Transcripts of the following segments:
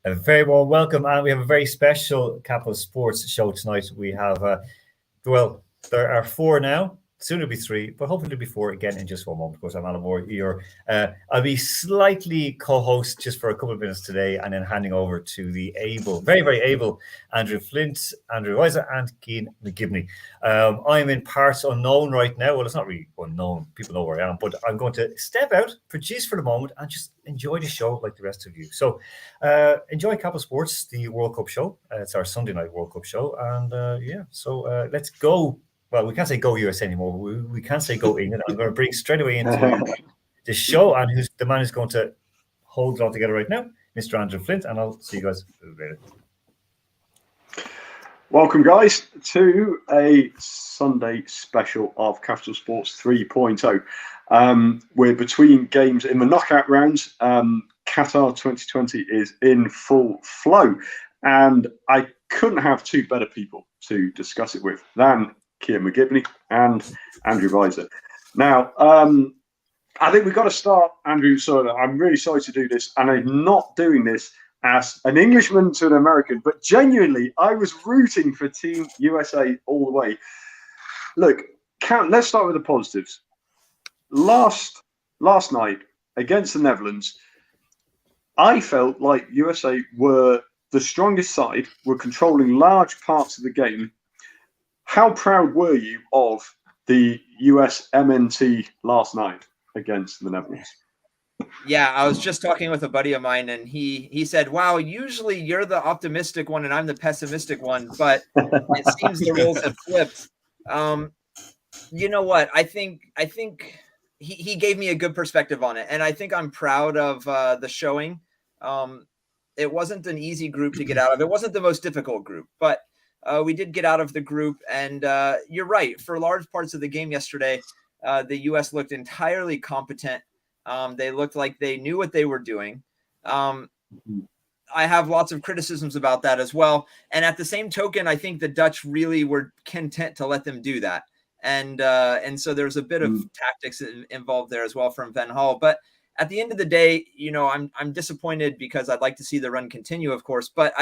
A very warm welcome, and we have a very special Capital Sports show tonight. We have, there are four now, soon it'll be three, but hopefully it'll be four again in just one moment. Of course, I'm Alan Moore. I'll be slightly co-host just for a couple of minutes today, and then handing over to the able, very, very able Andrew Flint, Andrew Weiser, and Cian McGibney. I'm in parts unknown right now. Well, it's not really unknown. People know where I am, but I'm going to step out, produce for the moment, and just enjoy the show like the rest of you. So enjoy Capital Sports, the World Cup show. It's our Sunday night World Cup show. And let's go. Well, we can't say go USA anymore. We can't say go England. I'm going to bring straight away into the show, and who's the man who's going to hold it all together right now, Mr. Andrew Flint, and I'll see you guys later. Welcome, guys, to a Sunday special of Capital Sports 3.0. We're between games in the knockout rounds. Qatar 2020 is in full flow, and I couldn't have two better people to discuss it with than Cian McGibney and Andrew Weiser. Now, I think we've got to start, Andrew. So I'm really sorry to do this, and I'm not doing this as an Englishman to an American, but genuinely, I was rooting for Team USA all the way. Look, let's start with the positives. Last night against the Netherlands, I felt like USA were the strongest side, were controlling large parts of the game. How proud were you of the US MNT last night against the Netherlands? Yeah, I was just talking with a buddy of mine, and he said, wow, usually you're the optimistic one and I'm the pessimistic one, but it seems the roles have flipped. You know what? I think he gave me a good perspective on it, and I think I'm proud of the showing. It wasn't an easy group to get out of. It wasn't the most difficult group, but we did get out of the group, and you're right. For large parts of the game yesterday, the U.S. looked entirely competent. They looked like they knew what they were doing. I have lots of criticisms about that as well. And at the same token, I think the Dutch really were content to let them do that. And so there's a bit of tactics involved there as well from Van Gaal. But at the end of the day, you know, I'm disappointed because I'd like to see the run continue, of course. But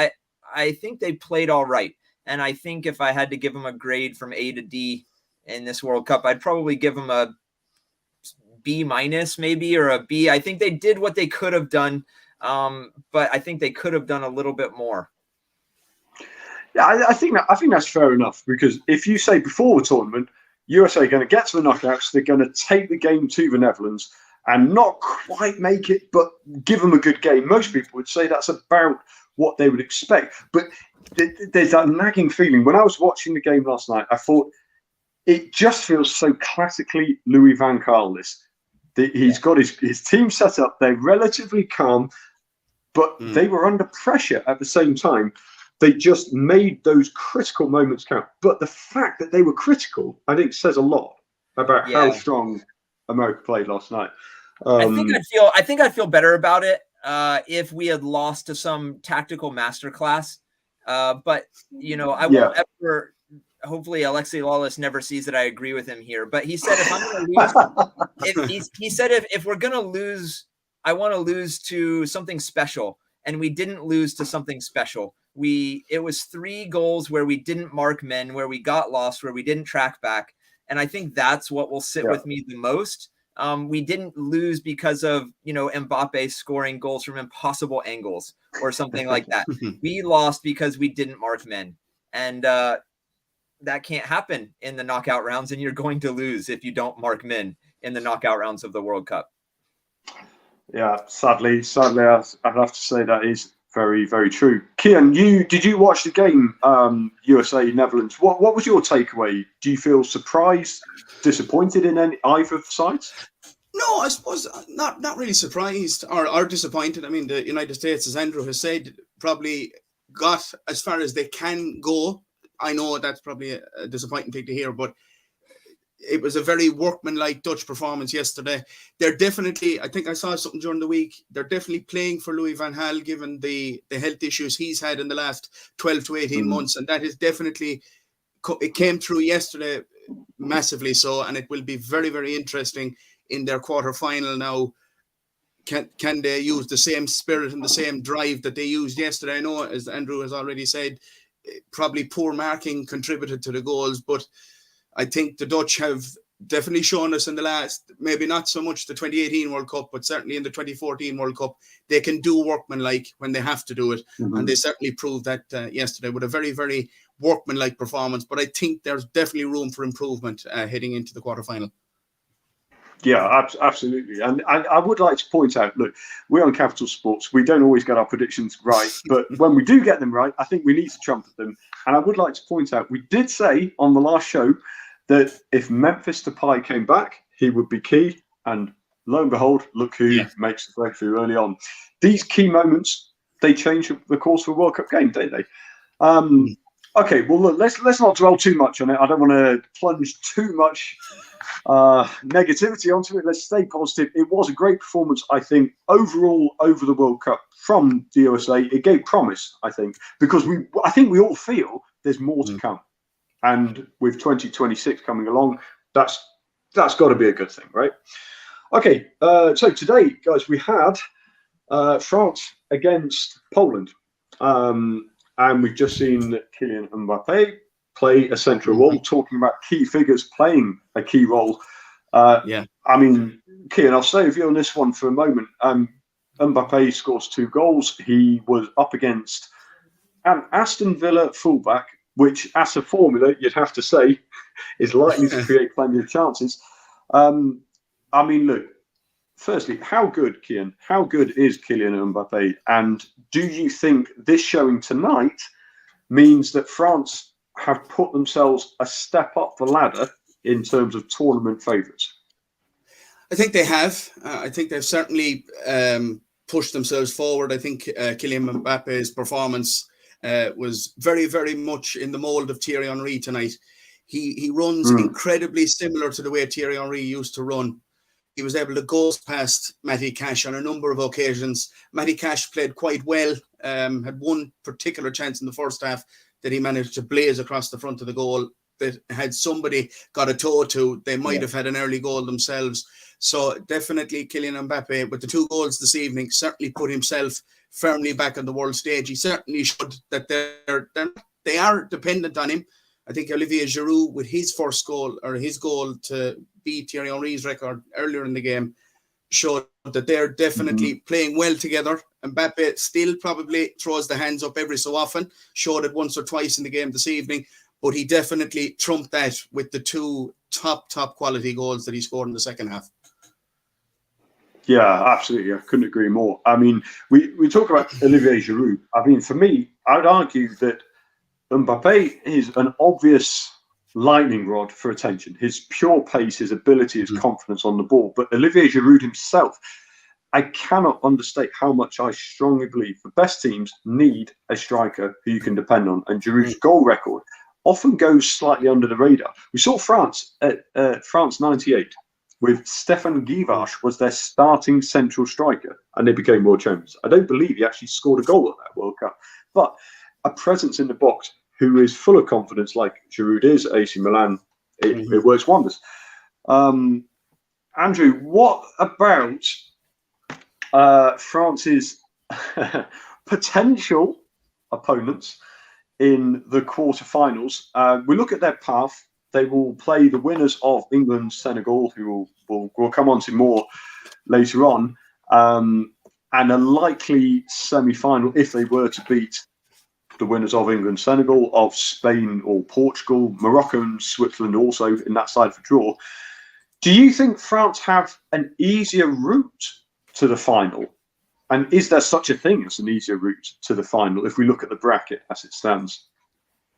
I think they played all right. And I think if I had to give them a grade from A to D in this World Cup, I'd probably give them a B minus maybe, or a B. I think they did what they could have done, but I think they could have done a little bit more. Yeah, I think that's fair enough, because if you say before the tournament, USA are going to get to the knockouts, they're going to take the game to the Netherlands and not quite make it, but give them a good game. Most people would say that's about what they would expect. But there's that nagging feeling. When I was watching the game last night, I thought it just feels so classically Louis van Gaal. He's got his team set up. They're relatively calm, but they were under pressure at the same time. They just made those critical moments count. But the fact that they were critical, I think, says a lot about how strong America played last night. I think I'd feel better about it if we had lost to some tactical masterclass. But you know, I won't ever. Hopefully, Alexei Lawless never sees that I agree with him here. But he said, if I'm going to lose, he said if we're going to lose, I want to lose to something special, and we didn't lose to something special. It was 3 goals where we didn't mark men, where we got lost, where we didn't track back, and I think that's what will sit with me the most. We didn't lose because of, you know, Mbappe scoring goals from impossible angles or something like that. We lost because we didn't mark men, and that can't happen in the knockout rounds, and you're going to lose if you don't mark men in the knockout rounds of the World Cup. Yeah, sadly, I'd have to say that is very, very true. Cian, did you watch the game, USA Netherlands? What was your takeaway? Do you feel surprised, disappointed in either sides? No, I suppose not really surprised or disappointed. I mean, the United States, as Andrew has said, probably got as far as they can go. I know that's probably a disappointing thing to hear, but it was a very workmanlike Dutch performance yesterday. They're definitely, I think I saw something during the week, they're definitely playing for Louis van Gaal, given the health issues he's had in the last 12 to 18 months. And that is definitely, it came through yesterday massively so, and it will be very, very interesting in their quarter-final now. can they use the same spirit and the same drive that they used yesterday? I know, as Andrew has already said, probably poor marking contributed to the goals, but I think the Dutch have definitely shown us in the last, maybe not so much the 2018 World Cup, but certainly in the 2014 World Cup, they can do workmanlike when they have to do it. Mm-hmm. And they certainly proved that yesterday with a very, very workmanlike performance. But I think there's definitely room for improvement heading into the quarterfinal. Yeah, absolutely. And I would like to point out, look, we're on Capital Sports. We don't always get our predictions right, but when we do get them right, I think we need to trumpet them. And I would like to point out, we did say on the last show that if Memphis Depay came back, he would be key. And lo and behold, look who makes the breakthrough early on. These key moments, they change the course of a World Cup game, don't they? Okay, well, look, let's not dwell too much on it. I don't want to plunge too much negativity onto it. Let's stay positive. It was a great performance, I think, overall over the World Cup from the USA. It gave promise, I think, because I think we all feel there's more to come. And with 2026 coming along, that's got to be a good thing, right? Okay, so today, guys, we had France against Poland. And we've just seen Kylian Mbappe play a central role, talking about key figures playing a key role. I mean, Kylian, I'll stay with you on this one for a moment. Mbappe scores 2 goals. He was up against an Aston Villa fullback, which, as a formula, you'd have to say, is likely to create plenty of chances. I mean, look, firstly, how good is Kylian Mbappe? And do you think this showing tonight means that France have put themselves a step up the ladder in terms of tournament favourites? I think they have. I think they've certainly pushed themselves forward. I think Kylian Mbappe's performance was very, very much in the mould of Thierry Henry tonight. He runs incredibly similar to the way Thierry Henry used to run. He was able to go past Matty Cash on a number of occasions. Matty Cash played quite well, had one particular chance in the first half that he managed to blaze across the front of the goal. That had somebody got a toe to, they might have had an early goal themselves. So definitely Kylian Mbappe, with the 2 goals this evening, certainly put himself firmly back on the world stage. He certainly showed that they are dependent on him. I think Olivier Giroud, with his first goal, or his goal to beat Thierry Henry's record earlier in the game, showed that they're definitely playing well together. Mbappe still probably throws the hands up every so often, showed it once or twice in the game this evening, but he definitely trumped that with the 2 top quality goals that he scored in the second half. Yeah, absolutely. I couldn't agree more. I mean, we talk about Olivier Giroud. I mean, for me, I would argue that Mbappe is an obvious lightning rod for attention. His pure pace, his ability, his confidence on the ball. But Olivier Giroud himself, I cannot understate how much I strongly believe the best teams need a striker who you can depend on. And Giroud's goal record often goes slightly under the radar. We saw France at France 98 with Stefan Guivarc'h was their starting central striker, and they became world champions. I don't believe he actually scored a goal at that World Cup. But a presence in the box who is full of confidence, like Giroud is at AC Milan, it works wonders. Andrew, what about France's potential opponents in the quarterfinals? We look at their path. They will play the winners of England, Senegal, who we'll come on to more later on, and a likely semi-final if they were to beat the winners of England, Senegal, of Spain or Portugal, Morocco and Switzerland also in that side of the draw. Do you think France have an easier route to the final? And is there such a thing as an easier route to the final if we look at the bracket as it stands?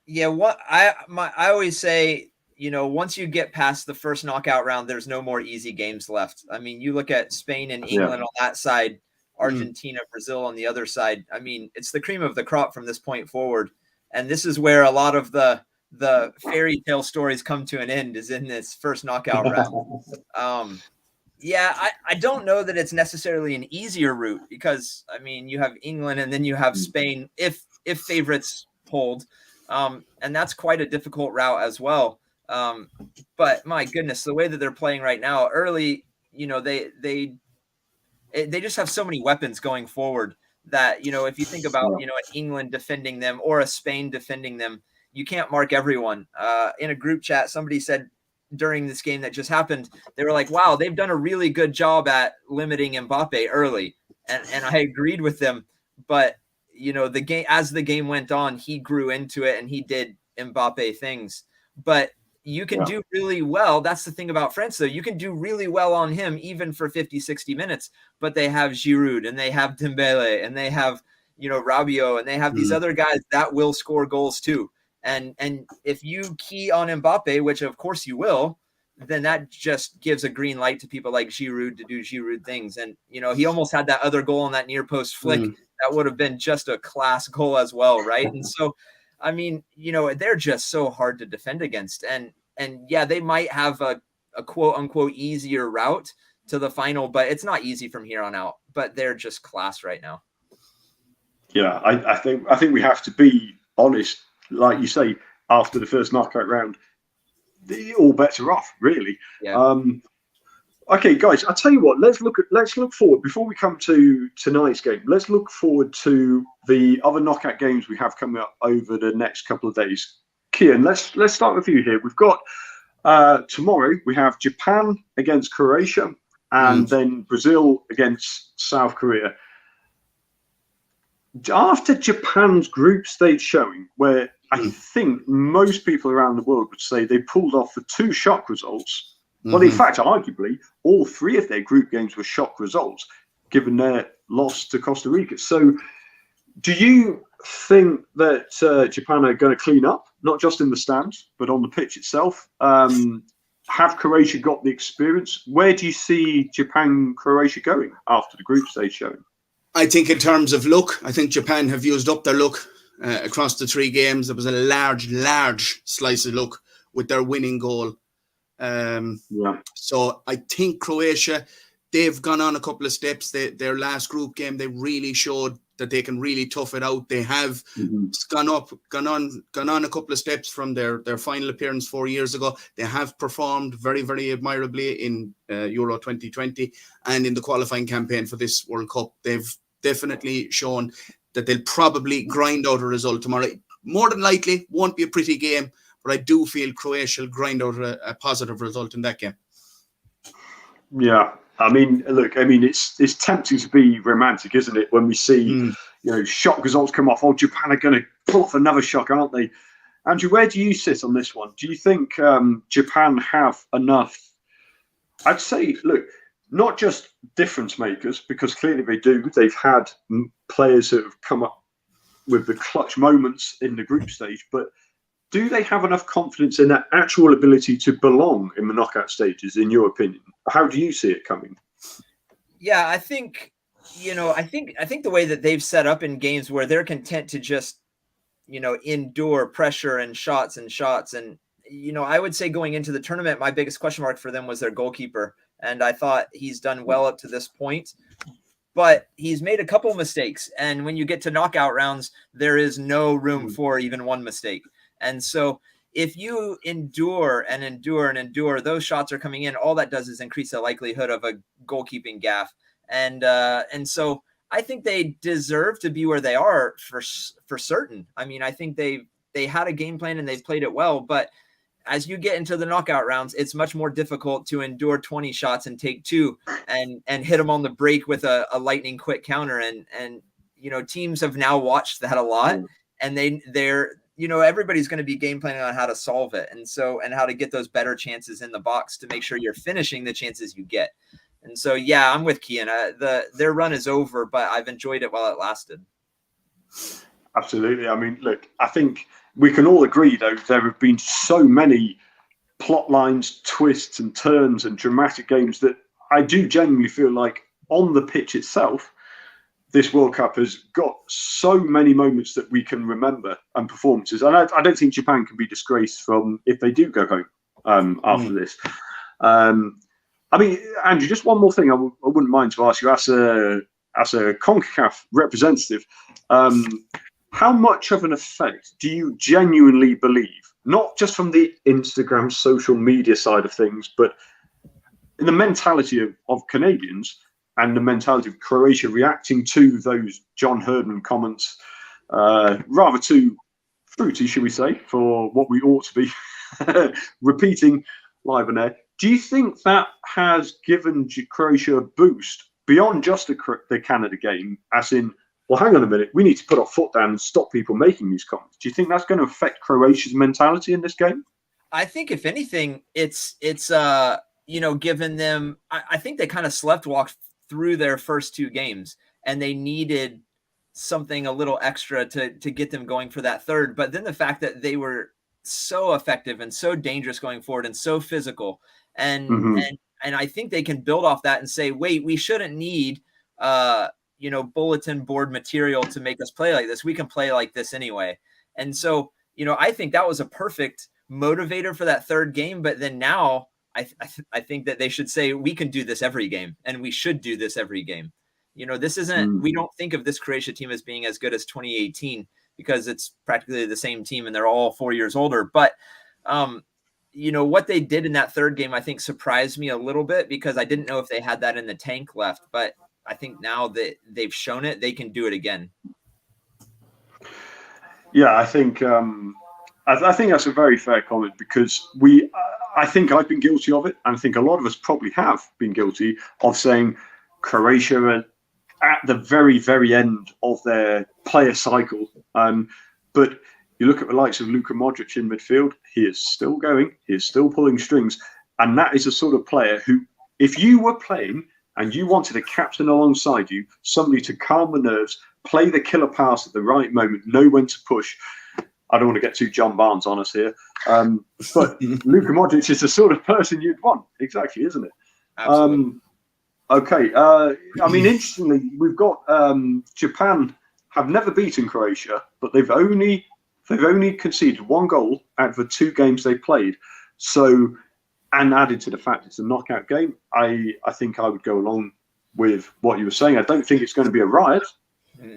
Yeah, what I always say, you know, once you get past the first knockout round, there's no more easy games left. I mean, you look at Spain and England on that side, Argentina, Brazil on the other side. I mean, it's the cream of the crop from this point forward. And this is where a lot of the fairy tale stories come to an end, is in this first knockout round. I don't know that it's necessarily an easier route, because, I mean, you have England and then you have Spain if favorites hold. And that's quite a difficult route as well. But my goodness, the way that they're playing right now, early, you know, they just have so many weapons going forward that, you know, if you think about, you know, an England defending them or a Spain defending them, you can't mark everyone. In a group chat, somebody said during this game that just happened, they were like, wow, they've done a really good job at limiting Mbappe early. And I agreed with them. But, you know, the game, as the game went on, he grew into it and he did Mbappe things. But you can do really well. That's the thing about France, though. You can do really well on him even for 50, 60 minutes. But they have Giroud and they have Dembele and they have, you know, Rabiot, and they have these other guys that will score goals too. And if you key on Mbappe, which of course you will, then that just gives a green light to people like Giroud to do Giroud things. And, you know, he almost had that other goal on that near post flick. That would have been just a class goal as well, right? And so, I mean, you know, they're just so hard to defend against. And yeah, they might have a quote unquote easier route to the final, but it's not easy from here on out. But they're just class right now. Yeah, I think we have to be honest. Like you say, after the first knockout round, all bets are off, really. Yeah. Okay, guys, I'll tell you what. Let's look forward before we come to tonight's game. Let's look forward to the other knockout games we have coming up over the next couple of days. Kian, let's start with you here. We've got tomorrow. We have Japan against Croatia, and then Brazil against South Korea. After Japan's group stage showing, where I think most people around the world would say they pulled off the 2 shock results. Well, in fact, arguably, all 3 of their group games were shock results, given their loss to Costa Rica. So do you think that Japan are going to clean up, not just in the stands, but on the pitch itself? Have Croatia got the experience? Where do you see Japan-Croatia going after the group stage showing? I think in terms of luck, I think Japan have used up their luck across the 3 games. There was a large slice of luck with their winning goal. So I think Croatia, they've gone on a couple of steps. Their last group game, they really showed that they can really tough it out. They have gone on a couple of steps from their final appearance 4 years ago. They have performed very, very admirably in Euro 2020 and in the qualifying campaign for this World Cup. They've definitely shown that they'll probably grind out a result tomorrow. More than likely, won't be a pretty game, but I do feel Croatia will grind out a positive result in that game. Yeah, I mean, look, I mean, it's tempting to be romantic, isn't it? When we see, you know, shock results come off. Oh, Japan are going to pull off another shock, aren't they? Andrew, where do you sit on this one? Do you think Japan have enough? I'd say, look, not just difference makers, because clearly they do. They've had players that have come up with the clutch moments in the group stage, but do they have enough confidence in their actual ability to belong in the knockout stages, in your opinion? How do you see it coming? Yeah, I think, you know, I think the way that they've set up in games where they're content to just, you know, endure pressure and shots. And, you know, I would say going into the tournament, my biggest question mark for them was their goalkeeper. And I thought he's done well up to this point, but he's made a couple mistakes. And when you get to knockout rounds, there is no room for even one mistake. And so if you endure, those shots are coming in. All that does is increase the likelihood of a goalkeeping gaffe. And so I think they deserve to be where they are for certain. I mean, I think they had a game plan and they've played it well, but as you get into the knockout rounds, it's much more difficult to endure 20 shots and take 2 and hit them on the break with a lightning quick counter. And, you know, teams have now watched that a lot, and they're, you know, everybody's going to be game planning on how to solve it. And how to get those better chances in the box to make sure you're finishing the chances you get. And so, yeah, I'm with Kian. Their run is over, but I've enjoyed it while it lasted. Absolutely. I mean, look, I think we can all agree, though, there have been so many plot lines, twists and turns and dramatic games that I do genuinely feel like on the pitch itself, this World Cup has got so many moments that we can remember and performances. And I don't think Japan can be disgraced from if they do go home after this. I mean, Andrew, just one more thing I wouldn't mind to ask you as a CONCACAF representative. How much of an effect do you genuinely believe, not just from the Instagram social media side of things, but in the mentality of Canadians, and the mentality of Croatia reacting to those John Herdman comments, rather too fruity, should we say, for what we ought to be repeating live on air. Do you think that has given Croatia a boost beyond just the Canada game, as in, well, hang on a minute, we need to put our foot down and stop people making these comments? Do you think that's going to affect Croatia's mentality in this game? I think if anything, it's given them, I think they kind of sleptwalked through their first two games, and they needed something a little extra to get them going for that third. But then the fact that they were so effective and so dangerous going forward and so physical, and I think they can build off that and say, wait, we shouldn't need bulletin board material to make us play like this. We can play like this anyway. And so, I think that was a perfect motivator for that third game. But then now I think that they should say, we can do this every game, and we should do this every game. This isn't, we don't think of this Croatia team as being as good as 2018 because it's practically the same team and they're all 4 years older. But, what they did in that third game, I think surprised me a little bit because I didn't know if they had that in the tank left. But I think now that they've shown it, they can do it again. Yeah, I think that's a very fair comment because I think I've been guilty of it, and I think a lot of us probably have been guilty of saying Croatia are at the very, very end of their player cycle. But you look at the likes of Luka Modric in midfield, he is still going, he is still pulling strings, and that is the sort of player who, if you were playing and you wanted a captain alongside you, somebody to calm the nerves, play the killer pass at the right moment, know when to push. I don't want to get too John Barnes on us here, but Luka Modric is the sort of person you'd want. Exactly, isn't it? Absolutely. Okay. Interestingly, we've got Japan have never beaten Croatia, but they've only conceded one goal out of the two games they played. So, and added to the fact it's a knockout game, I think I would go along with what you were saying. I don't think it's going to be a riot,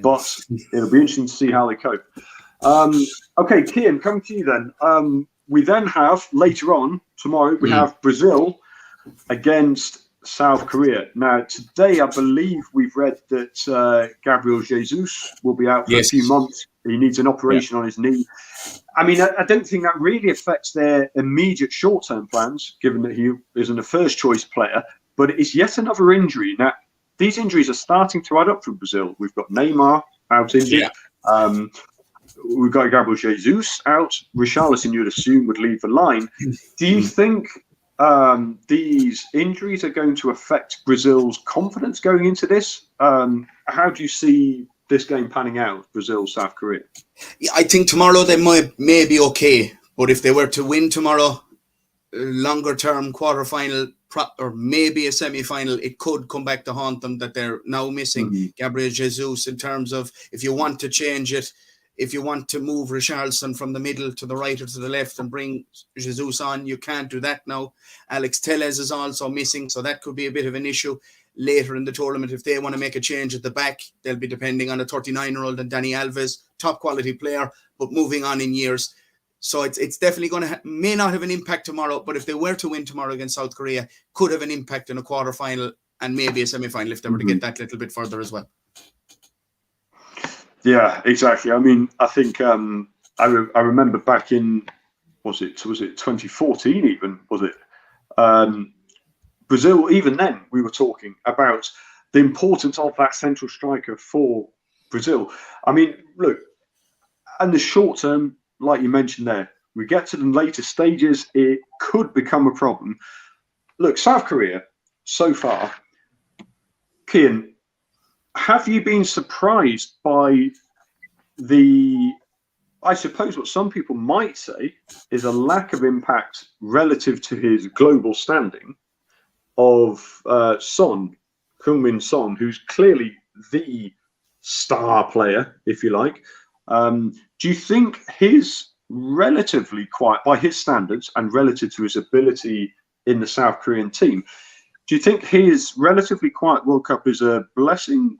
but it'll be interesting to see how they cope. Okay, Kian, coming to you then. We then have, later on, tomorrow, we have Brazil against South Korea. Now, today, I believe we've read that Gabriel Jesus will be out for a few months. He needs an operation on his knee. I mean, I don't think that really affects their immediate short-term plans, given that he isn't a first-choice player, but it's yet another injury. Now, these injuries are starting to add up for Brazil. We've got Neymar out injured. We've got Gabriel Jesus out. Richarlison, you'd assume, would leave the line. Do you think these injuries are going to affect Brazil's confidence going into this? How do you see this game panning out, Brazil, South Korea? Yeah, I think tomorrow they may be okay, but if they were to win tomorrow, longer term quarterfinal or maybe a semi-final, it could come back to haunt them that they're now missing Gabriel Jesus. In terms of, if you want to change it, if you want to move Richarlison from the middle to the right or to the left and bring Jesus on, you can't do that now. Alex Telles is also missing, so that could be a bit of an issue later in the tournament. If they want to make a change at the back, they'll be depending on a 39-year-old and Dani Alves, top quality player, but moving on in years. So it's definitely going to may not have an impact tomorrow, but if they were to win tomorrow against South Korea, could have an impact in a quarterfinal and maybe a semi-final if they were to get that little bit further as well. Yeah, exactly. I mean, I think I remember back in was it 2014 even, was it? Brazil, even then we were talking about the importance of that central striker for Brazil. I mean, look, in the short term, like you mentioned there, we get to the later stages, it could become a problem. Look, South Korea, so far, Kian, have you been surprised by I suppose what some people might say is a lack of impact relative to his global standing of Heung-min Son, who's clearly the star player, if you like. Do you think his relatively quiet, by his standards and relative to his ability in the South Korean team, do you think his relatively quiet World Cup is a blessing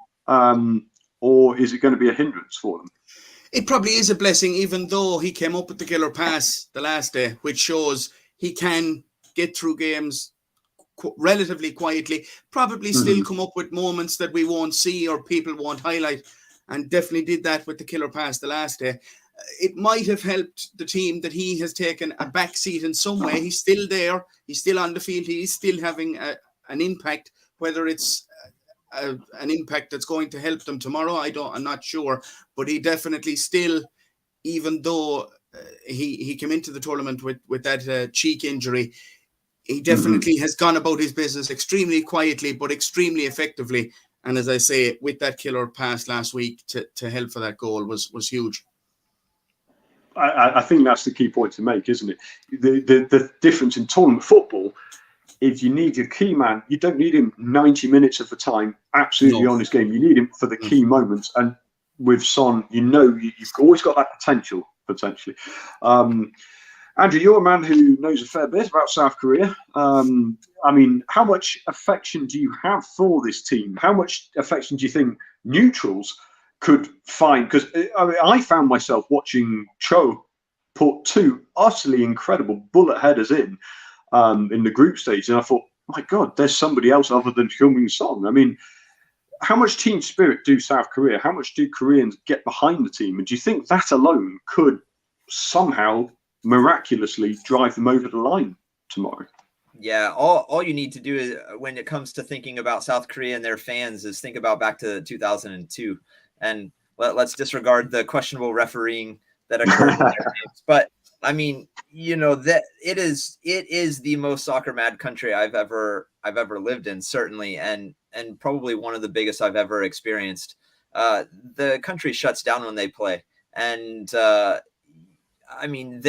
or is it going to be a hindrance for them? It probably is a blessing, even though he came up with the killer pass the last day, which shows he can get through games relatively quietly, probably still come up with moments that we won't see or people won't highlight, and definitely did that with the killer pass the last day. It might have helped the team that he has taken a back seat in some way. He's still there. He's still on the field. He's still having an impact. Whether it's an impact that's going to help them tomorrow, I'm not sure. But he definitely still, even though he came into the tournament with that cheek injury, he definitely has gone about his business extremely quietly, but extremely effectively. And as I say, with that killer pass last week to help for that goal was huge. I think that's the key point to make, isn't it? The difference in tournament football, if you need your key man, you don't need him 90 minutes of the time, absolutely on his game. You need him for the key moments. And with Son, you've always got that potentially. Andrew, you're a man who knows a fair bit about South Korea. I mean, how much affection do you have for this team? How much affection do you think neutrals could find? Because I found myself watching Cho put 2 utterly incredible bullet headers in the group stage, and I thought, my God, there's somebody else other than Heung-min Son. I mean, how much team spirit do South Korea? How much do Koreans get behind the team? And do you think that alone could somehow miraculously drive them over the line tomorrow? Yeah, all you need to do is, when it comes to thinking about South Korea and their fans, is think about back to 2002. And let's disregard the questionable refereeing that occurred in their games. But I mean, that it is the most soccer mad country I've ever lived in, certainly, and probably one of the biggest I've ever experienced. The country shuts down when they play, and I mean,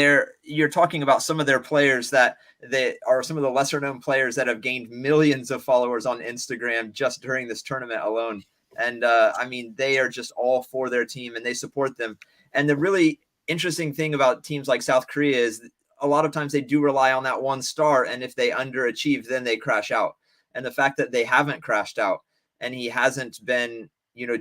you're talking about some of their players that they are some of the lesser known players that have gained millions of followers on Instagram just during this tournament alone. And I mean, they are just all for their team and they support them. And the really interesting thing about teams like South Korea is a lot of times they do rely on that one star. And if they underachieve, then they crash out. And the fact that they haven't crashed out and he hasn't been,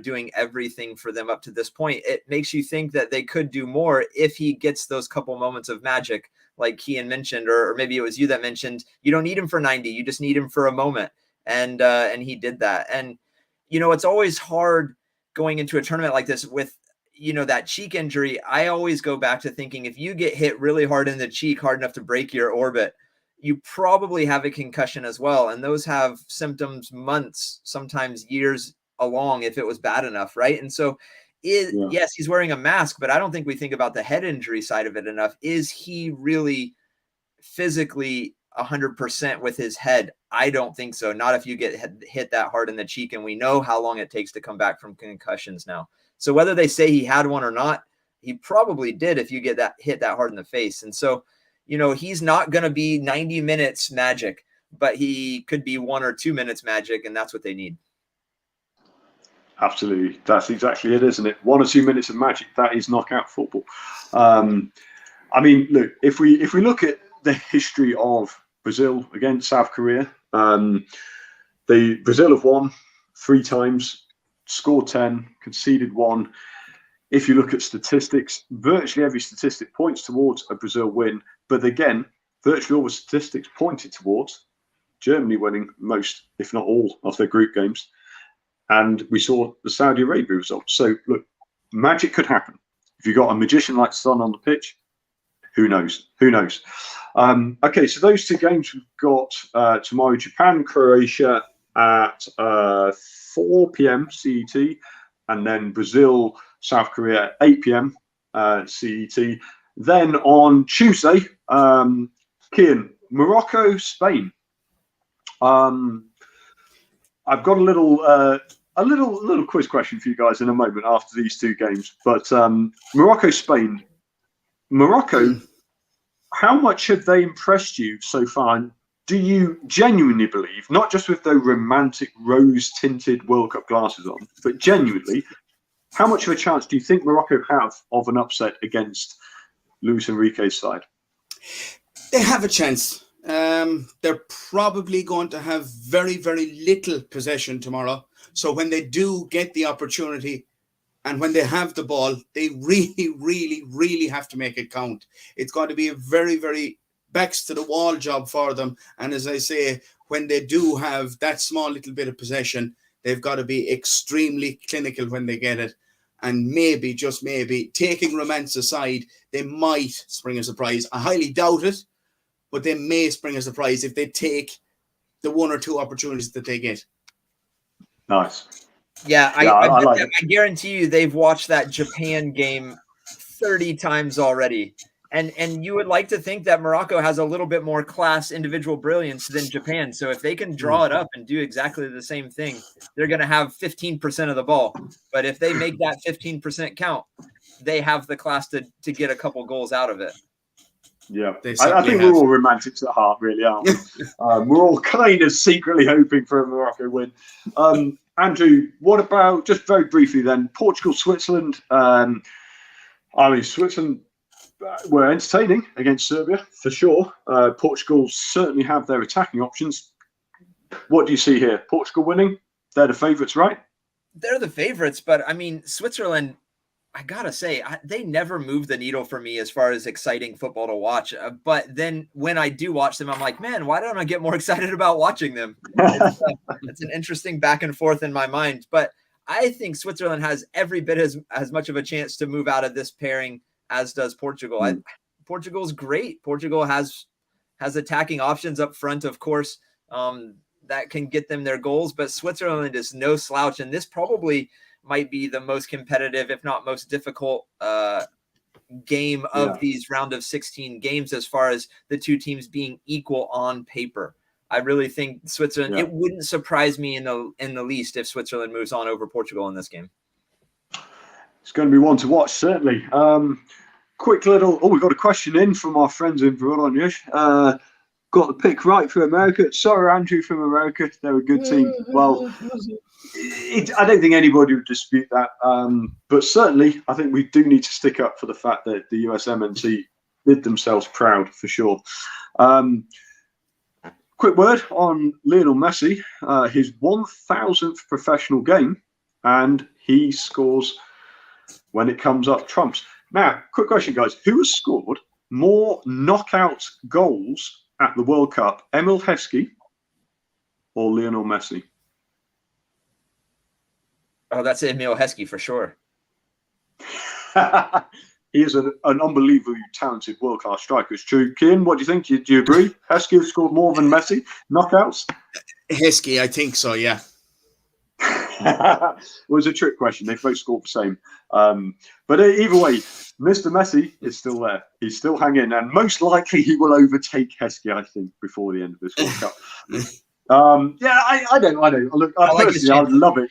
doing everything for them up to this point, it makes you think that they could do more if he gets those couple moments of magic, like Kian mentioned, or maybe it was you that mentioned, you don't need him for 90, you just need him for a moment. And he did that. And, it's always hard going into a tournament like this with, that cheek injury. I always go back to thinking, if you get hit really hard in the cheek, hard enough to break your orbit, you probably have a concussion as well. And those have symptoms months, sometimes years along if it was bad enough, right? And so yes, he's wearing a mask, but I don't think we think about the head injury side of it enough. Is he really physically 100% with his head? I don't think so. Not if you get hit that hard in the cheek, and we know how long it takes to come back from concussions now. So whether they say he had one or not, he probably did if you get that hit that hard in the face. And so, he's not going to be 90 minutes magic, but he could be 1 or 2 minutes magic, and that's what they need. Absolutely. That's exactly it, isn't it? 1 or 2 minutes of magic, that is knockout football. I mean, look, if we look at the history of Brazil against South Korea, Brazil have won 3 times, scored 10, conceded 1. If you look at statistics, virtually every statistic points towards a Brazil win. But again, virtually all the statistics pointed towards Germany winning most, if not all, of their group games. And we saw the Saudi Arabia result. So, look, magic could happen. If you've got a magician like Son on the pitch, who knows? Who knows? Okay, so those 2 games we've got tomorrow, Japan, Croatia at 4 p.m. CET, and then Brazil, South Korea at 8 p.m. CET. Then on Tuesday, Kian, Morocco, Spain. I've got a little quiz question for you guys in a moment after these 2 games. But Morocco, Spain. Morocco, how much have they impressed you so far? And do you genuinely believe, not just with their romantic rose-tinted World Cup glasses on, but genuinely, how much of a chance do you think Morocco have of an upset against Luis Enrique's side? They have a chance. They're probably going to have very, very little possession tomorrow. So when they do get the opportunity and when they have the ball, they really, really, really have to make it count. It's going to be a very, very backs to the wall job for them. And as I say, when they do have that small little bit of possession, they've got to be extremely clinical when they get it. And maybe, just maybe, taking romance aside, they might spring a surprise. I highly doubt it, but they may spring a surprise if they take the one or two opportunities that they get. Nice. Yeah, I like it. I guarantee you they've watched that Japan game 30 times already. And you would like to think that Morocco has a little bit more class, individual brilliance than Japan. So if they can draw it up and do exactly the same thing, they're going to have 15% of the ball. But if they make that 15% count, they have the class to get a couple goals out of it. Yeah, I think we're all romantics at heart, really, aren't we? We're all kind of secretly hoping for a Morocco win. Andrew, what about, just very briefly then, Portugal, Switzerland? Switzerland were entertaining against Serbia, for sure. Portugal certainly have their attacking options. What do you see here? Portugal winning? They're the favourites, right? They're the favourites, but I mean, Switzerland, I gotta say, they never move the needle for me as far as exciting football to watch. But then when I do watch them, I'm like, man, why don't I get more excited about watching them? It's an interesting back and forth in my mind. But I think Switzerland has every bit as much of a chance to move out of this pairing as does Portugal. Portugal's great. Portugal has attacking options up front, of course, that can get them their goals. But Switzerland is no slouch, and this probably might be the most competitive, if not most difficult, game of these round of 16 games as far as the two teams being equal on paper. I really think Switzerland. It wouldn't surprise me in the least if Switzerland moves on over Portugal in this game. It's going to be one to watch, certainly. Quick little. Oh, we got a question in from our friends in Bologna. Got the pick right for America. Sorry, Andrew from America. They're a good team. Well, I don't think anybody would dispute that. But certainly, I think we do need to stick up for the fact that the USMNT did themselves proud, for sure. Quick word on Lionel Messi. His 1,000th professional game, and he scores when it comes up trumps. Now, quick question, guys. Who has scored more knockout goals at the World Cup, Emil Heskey or Lionel Messi? Oh, that's Emil Heskey for sure. He is an unbelievably talented world-class striker. It's true. Cian, what do you think? Do you agree? Heskey has scored more than Messi knockouts? Heskey, I think so, yeah. It was a trick question. They both scored the same. But either way, Mr. Messi is still there. He's still hanging, and most likely he will overtake Heskey, I think, before the end of this World Cup. I don't. Look, personally, I'd love it.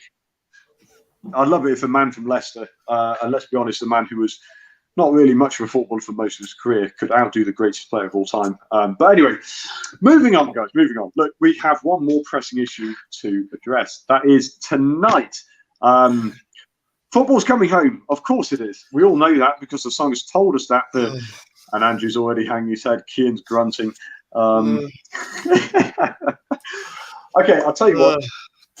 I'd love it if a man from Leicester, and let's be honest, a man who was not really much of a footballer for most of his career, could outdo the greatest player of all time. But anyway, moving on, guys, moving on. Look, we have one more pressing issue to address. That is tonight. Football's coming home. Of course it is. We all know that because the song has told us that. And Andrew's already hanging his head. Cian's grunting. Okay, I'll tell you what.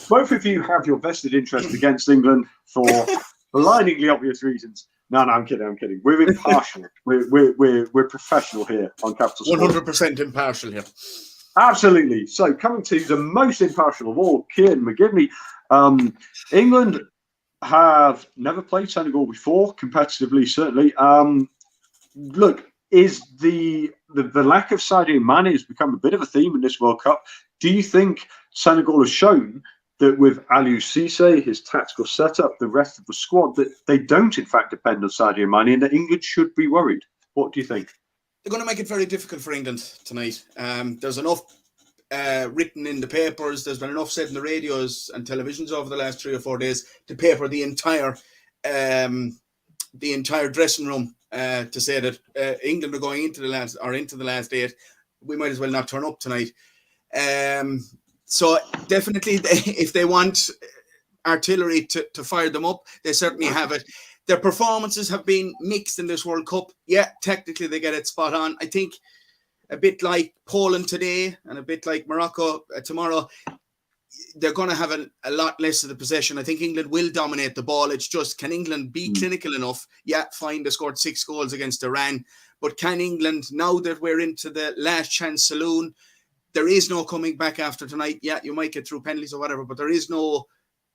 Both of you have your vested interest against England for blindingly obvious reasons. No, I'm kidding. We're impartial. We're professional here on Capital Sports. 100% impartial here. Absolutely. So coming to the most impartial of all, Cian McGivney. England have never played Senegal before, competitively, certainly. Look, is the lack of Sadio Mane has become a bit of a theme in this World Cup. Do you think Senegal has shown that with Aliou Cisse, his tactical setup, the rest of the squad, that they don't in fact depend on Sadio Mane and that England should be worried? What do you think? They're going to make it very difficult for England tonight. There's enough written in the papers. There's been enough said in the radios and televisions over the last 3 or 4 days to paper the entire dressing room to say that England are going into the last 8. We might as well not turn up tonight. So definitely, if they want artillery to fire them up, they certainly have it. Their performances have been mixed in this World Cup. Yeah, technically they get it spot on. I think a bit like Poland today and a bit like Morocco tomorrow, they're going to have a lot less of the possession. I think England will dominate the ball. It's just, can England be clinical enough? Yeah, fine, they scored 6 goals against Iran. But can England, now that we're into the last chance saloon, there is no coming back after tonight. Yeah, you might get through penalties or whatever, but there is no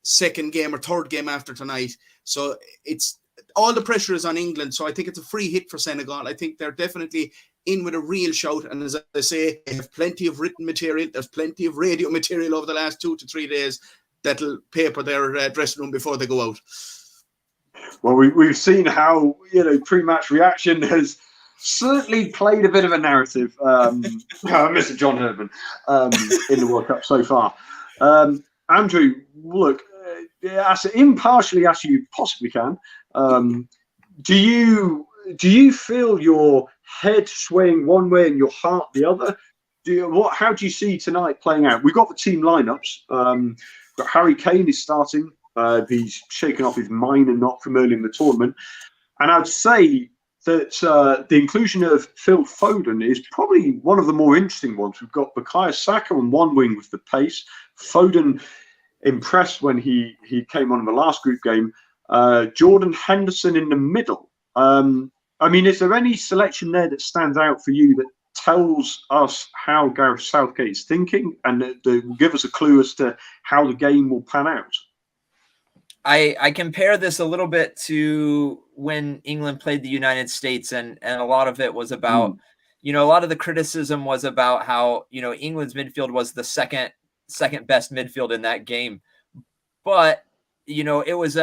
second game or third game after tonight. So it's all the pressure is on England. So I think it's a free hit for Senegal. I think they're definitely in with a real shout. And as I say, they have plenty of written material. There's plenty of radio material over the last 2 to 3 days that'll paper their dressing room before they go out. Well, we've seen how, pre-match reaction has certainly played a bit of a narrative, Mr. John Herdman, in the World Cup so far. Andrew, look, as impartially as you possibly can, do you feel your head swaying one way and your heart the other? How do you see tonight playing out? We've got the team lineups. But Harry Kane is starting. He's shaken off his minor knock from early in the tournament. And I'd say that the inclusion of Phil Foden is probably one of the more interesting ones. We've got Bukayo Saka on one wing with the pace. Foden impressed when he came on in the last group game. Jordan Henderson in the middle. Is there any selection there that stands out for you that tells us how Gareth Southgate is thinking and that will give us a clue as to how the game will pan out? I compare this a little bit to when England played the United States, and a lot of it was about, a lot of the criticism was about how, England's midfield was the second best midfield in that game. But, it was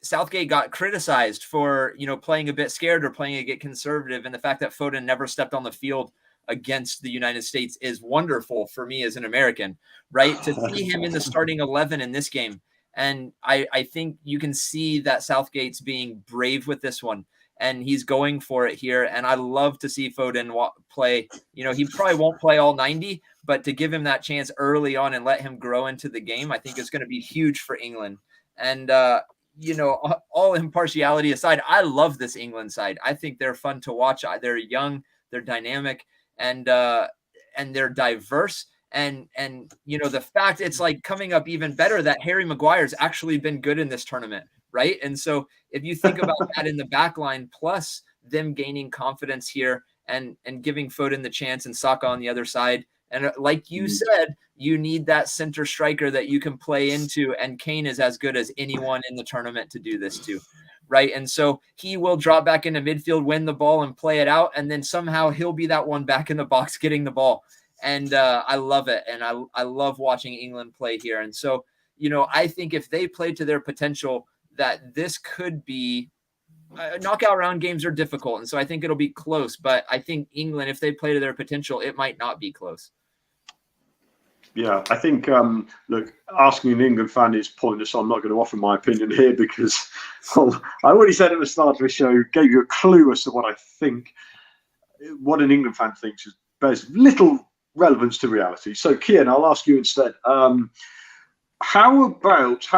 Southgate got criticized for, playing a bit scared or playing a bit conservative. And the fact that Foden never stepped on the field against the United States is wonderful for me as an American, right? To see him in the starting 11 in this game. And I think you can see that Southgate's being brave with this one, and he's going for it here. And I love to see Foden play. He probably won't play all 90, but to give him that chance early on and let him grow into the game, I think is going to be huge for England. And, all impartiality aside, I love this England side. I think they're fun to watch. They're young, they're dynamic, and they're diverse. And the fact it's like coming up even better that Harry Maguire's actually been good in this tournament, right? And so if you think about that in the back line, plus them gaining confidence here and giving Foden the chance and Saka on the other side, and like you said, you need that center striker that you can play into, and Kane is as good as anyone in the tournament to do this too, right? And so he will drop back into midfield, win the ball, and play it out, and then somehow he'll be that one back in the box getting the ball. And I love it. And I love watching England play here. And so, I think if they play to their potential, that this could be knockout round games are difficult. And so I think it'll be close. But I think England, if they play to their potential, it might not be close. Yeah, I think, look, asking an England fan is pointless. So I'm not going to offer my opinion here because I already said at the start of the show, gave you a clue as to what I think. What an England fan thinks bears little relevance to reality. So, Kian, I'll ask you instead. How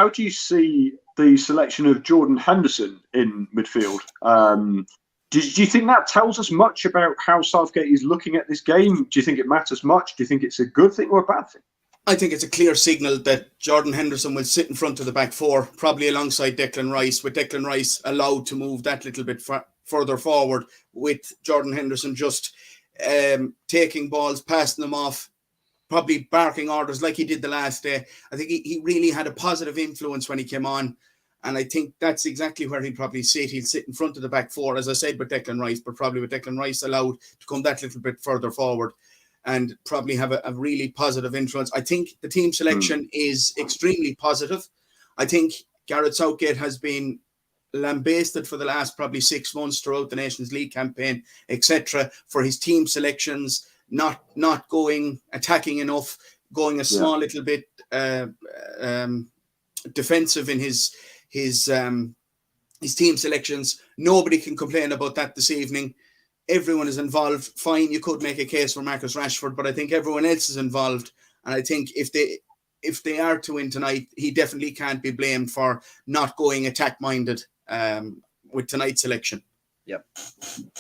do you see the selection of Jordan Henderson in midfield? Do you think that tells us much about how Southgate is looking at this game? Do you think it matters much? Do you think it's a good thing or a bad thing? I think it's a clear signal that Jordan Henderson will sit in front of the back four, probably alongside Declan Rice, with Declan Rice allowed to move that little bit further forward, with Jordan Henderson just taking balls, passing them off, probably barking orders like he did the last day. I think he really had a positive influence when he came on, and I think that's exactly where he'd probably sit. He'll sit in front of the back four, as I said, with Declan Rice, but probably with Declan Rice allowed to come that little bit further forward and probably have a really positive influence. I think the team selection is extremely positive. I think Gareth Southgate has been lambasted for the last probably 6 months throughout the Nations League campaign, etc., for his team selections not going attacking enough, going a small little bit defensive in his team selections. Nobody can complain about that this evening. Everyone is involved. Fine, you could make a case for Marcus Rashford, but I think everyone else is involved, and I think if they are to win tonight, he definitely can't be blamed for not going attack-minded with tonight's selection. Yep.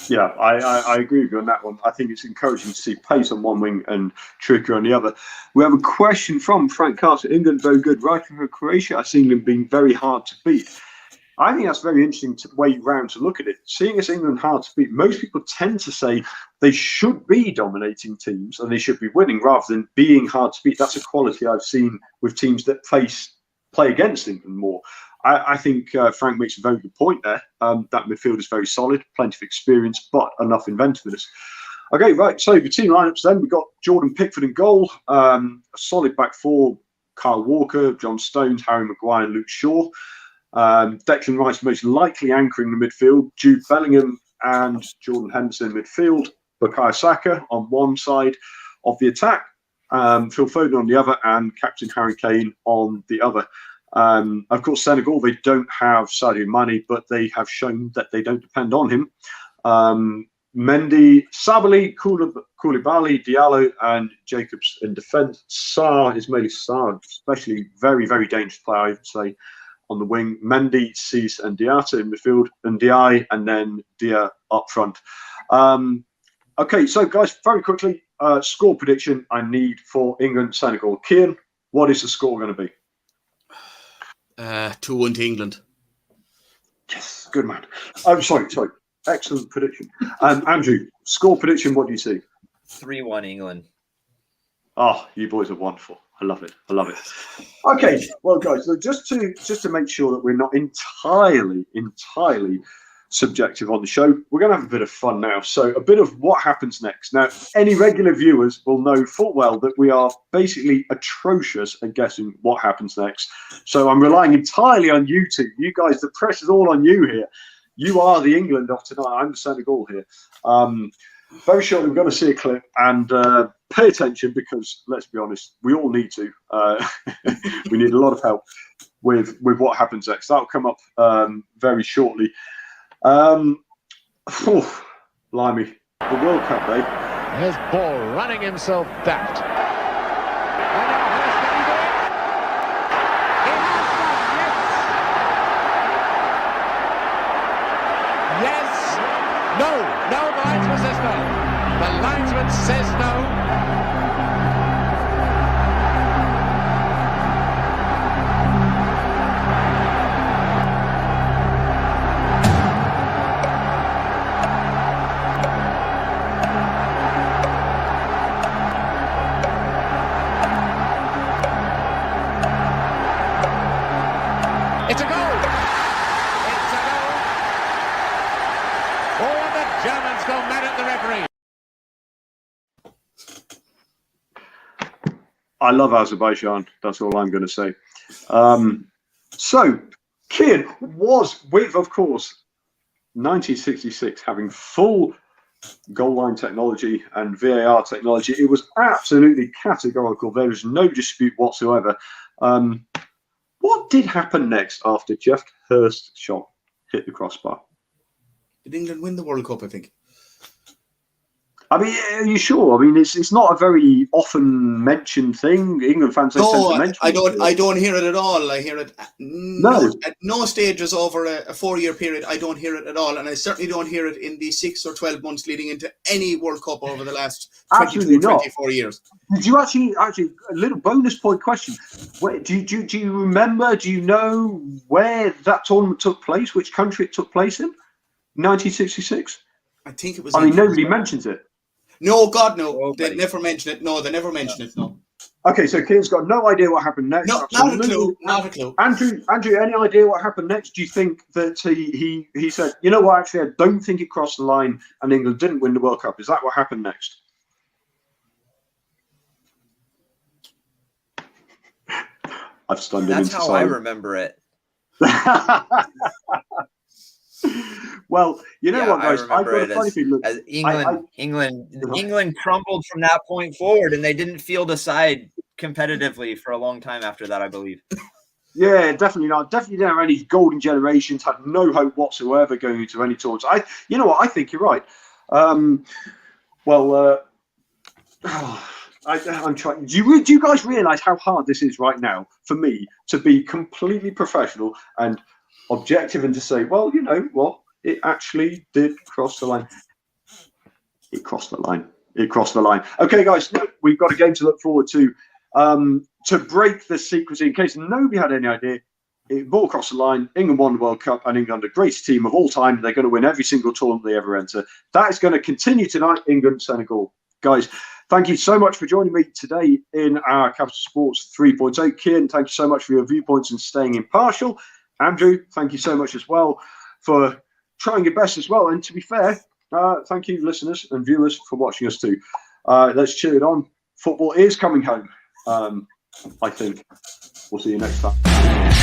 Yeah, I agree with you on that one. I think it's encouraging to see pace on one wing and trickery on the other. We have a question from Frank Carter. England very good, right for Croatia. I've seen them being very hard to beat. I think that's very interesting way round to look at it. Seeing as England hard to beat, most people tend to say they should be dominating teams and they should be winning rather than being hard to beat. That's a quality I've seen with teams that play against England more. I think Frank makes a very good point there. That midfield is very solid, plenty of experience, but enough inventiveness. Okay, right. So the team lineups then, we've got Jordan Pickford in goal, a solid back four, Kyle Walker, John Stones, Harry Maguire, and Luke Shaw. Declan Rice most likely anchoring the midfield, Jude Bellingham and Jordan Henderson in midfield, Bukayo Saka on one side of the attack, Phil Foden on the other, and Captain Harry Kane on the other. Of course, Senegal, they don't have Sadio Mane, but they have shown that they don't depend on him. Mendy, Sabali, Koulibaly, Diallo, and Jacobs in defence. Sarr is mainly Sarr, especially very, very dangerous player, I would say, on the wing. Mendy, Cease, and Diatta in midfield, and Diaye, and then Dia up front. Okay, so guys, very quickly, score prediction I need for England, Senegal. Kian, what is the score going to be? 2-1 to England. Yes, good man. I'm sorry. Excellent prediction. Andrew, score prediction, what do you see? 3-1 England. Oh, you boys are wonderful. I love it. Okay, well, guys, so just to make sure that we're not entirely subjective on the show, we're going to have a bit of fun now. So a bit of what happens next. Now, any regular viewers will know full well that we are basically atrocious at guessing what happens next. So I'm relying entirely on you two. You guys, the pressure's all on you here. You are the England of tonight. I'm the Senegal here. Very shortly, we're going to see a clip and pay attention because, let's be honest, we all need to. We need a lot of help with what happens next. That'll come up very shortly. Blimey, the World Cup, eh? Here's Ball running himself daft. No, the linesman says no. The linesman says no. It's a goal. It's a goal. Oh, the Germans go mad at the referee. I love Azerbaijan. That's all I'm going to say. So, Kian was with, of course, 1966 having full goal line technology and VAR technology. It was absolutely categorical. There was no dispute whatsoever. What did happen next after Jeff Hurst's shot hit the crossbar? Did England win the World Cup, I think? I mean, are you sure? I mean, it's not a very often mentioned thing. England fans don't tend to mention it. I don't hear it at all. I hear it at no stages over a 4-year period. I don't hear it at all, and I certainly don't hear it in the 6 or 12 months leading into any World Cup over the last 22 or 24 years. Did you actually a little bonus point question? Do you remember? Do you know where that tournament took place? Which country it took place in? 1966. I think it was. I mean, nobody mentions it. No, God, no. They never mention it. No, they never mention it. No. Okay, so Kian's got no idea what happened next. No, not a clue. Not a clue. Andrew, any idea what happened next? Do you think that he said, you know what, actually, I don't think it crossed the line and England didn't win the World Cup? Is that what happened next? I've stunned him into silence. That's how I remember it. Well, you know what, guys? I remember it as England crumbled from that point forward, and they didn't field a side competitively for a long time after that, I believe. Yeah, definitely not. Definitely didn't have any golden generations. Had no hope whatsoever going into any tournaments. You know what? I think you're right. I'm trying. Do you guys realise how hard this is right now for me to be completely professional and objective and to say, well, you know what? It actually did cross the line. It crossed the line. It crossed the line. Okay, guys, look, we've got a game to look forward to. To break the secrecy, in case nobody had any idea, ball across the line. England won the World Cup, and England are the greatest team of all time. They're going to win every single tournament they ever enter. That is going to continue tonight. England, Senegal, guys. Thank you so much for joining me today in our Capital Sports 3.0. Kian, thank you so much for your viewpoints and staying impartial. Andrew, thank you so much as well for trying your best as well. And to be fair, thank you, listeners and viewers, for watching us too. Let's cheer it on. Football is coming home, I think. We'll see you next time.